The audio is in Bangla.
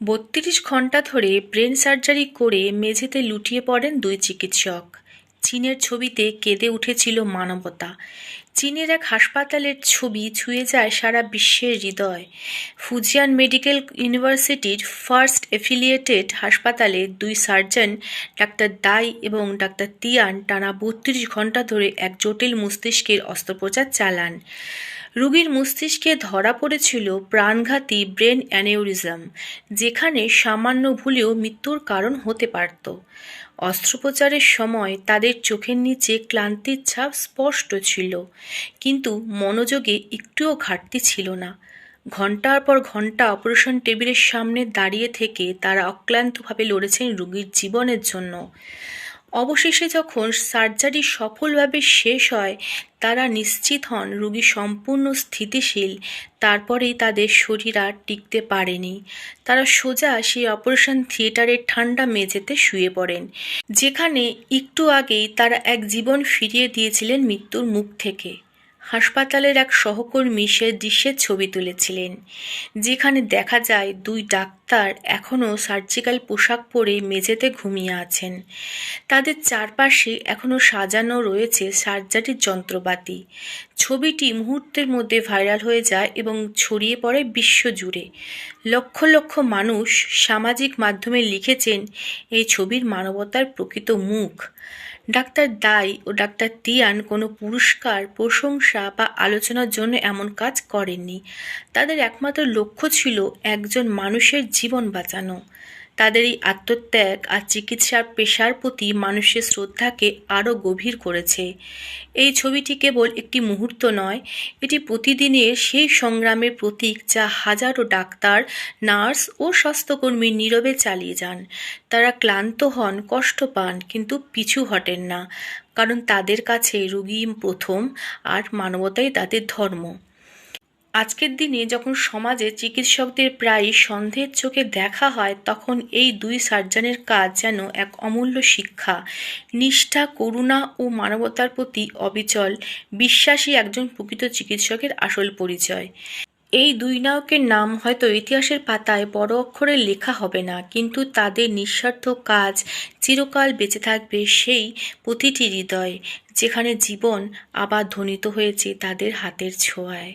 ৩২ ঘণ্টা ধরে ব্রেন সার্জারি করে মেঝেতে লুটিয়ে পড়েন দুই চিকিৎসক। চীনের ছবিতে কেঁদে উঠেছিল মানবতা। চীনের এক হাসপাতালের ছবি ছুঁয়ে যায় সারা বিশ্বের হৃদয়। ফুজিয়ান মেডিকেল ইউনিভার্সিটির ফার্স্ট এফিলিয়েটেড হাসপাতালে দুই সার্জন ডাক্তার দাই এবং ডাক্তার তিয়ান টানা ৩২ ঘণ্টা ধরে এক জটিল মস্তিষ্কের অস্ত্রোপচার চালান। রোগীর মস্তিষ্কে ধরা পড়েছিল প্রাণঘাতী ব্রেন অ্যানিউরিজম, যেখানে সামান্য ভুলেও মৃত্যুর কারণ হতে পারত। অস্ত্রোপচারের সময় তাদের চোখের নিচে ক্লান্তির ছাপ স্পষ্ট ছিল, কিন্তু মনোযোগে একটুও ঘাটতি ছিল না। ঘন্টার পর ঘন্টা অপারেশন টেবিলের সামনে দাঁড়িয়ে থেকে তারা অক্লান্তভাবে লড়েছেন রোগীর জীবনের জন্য। অবশেষে যখন সার্জারি সফলভাবে শেষ হয়, তারা নিশ্চিত হন রোগী সম্পূর্ণ স্থিতিশীল। তারপরেই তাদের শরীর আর টিকতে পারেনি। তারা সোজা সেই অপারেশন থিয়েটারের ঠান্ডা মেঝেতে শুয়ে পড়েন, যেখানে একটু আগেই তারা এক জীবন ফিরিয়ে দিয়েছিলেন মৃত্যুর মুখ থেকে। হাসপাতালের এক সহকর্মী সে দৃশ্যের ছবি তুলেছিলেন, যেখানে দেখা যায় দুই ডাক্তার এখনও সার্জিক্যাল পোশাক পরে মেঝেতে ঘুমিয়ে আছেন। তাদের চারপাশে এখনও সাজানো রয়েছে সার্জারির যন্ত্রপাতি। ছবিটি মুহূর্তের মধ্যে ভাইরাল হয়ে যায় এবং ছড়িয়ে পড়ে বিশ্বজুড়ে। লক্ষ লক্ষ মানুষ সামাজিক মাধ্যমে লিখেছেন এই ছবির মানবতার প্রকৃত মুখ। ডাক্তার দাই ও ডাক্তার তিয়ান কোনো পুরস্কার, প্রশংসা বা আলোচনার জন্য এমন কাজ করেননি। তাদের একমাত্র লক্ষ্য ছিল একজন মানুষের জীবন বাঁচানো। তাদের এই আত্মত্যাগ আর চিকিৎসার পেশার প্রতি মানুষের শ্রদ্ধাকে আরও গভীর করেছে। এই ছবিটি কেবল একটি মুহূর্ত নয়, এটি প্রতিদিনের সেই সংগ্রামের প্রতীক যা হাজারো ডাক্তার, নার্স ও স্বাস্থ্যকর্মী নীরবে চালিয়ে যান। তারা ক্লান্ত হন, কষ্ট পান, কিন্তু পিছু হটেন না, কারণ তাদের কাছে রোগী প্রথম আর মানবতাই তাদের ধর্ম। আজকের দিনে যখন সমাজে চিকিৎসকদের প্রায়ই সন্দেহের চোখে দেখা হয়, তখন এই দুই সার্জনের কাজ যেন এক অমূল্য শিক্ষা। নিষ্ঠা, করুণা ও মানবতার প্রতি অবিচল বিশ্বাসী একজন প্রকৃত চিকিৎসকের আসল পরিচয়। এই দুই নায়কের নাম হয়তো ইতিহাসের পাতায় বড় অক্ষরে লেখা হবে না, কিন্তু তাদের নিঃস্বার্থ কাজ চিরকাল বেঁচে থাকবে সেই প্রতিটি হৃদয়ে, যেখানে জীবন আবার ধ্বনিত হয়েছে তাদের হাতের ছোঁয়ায়।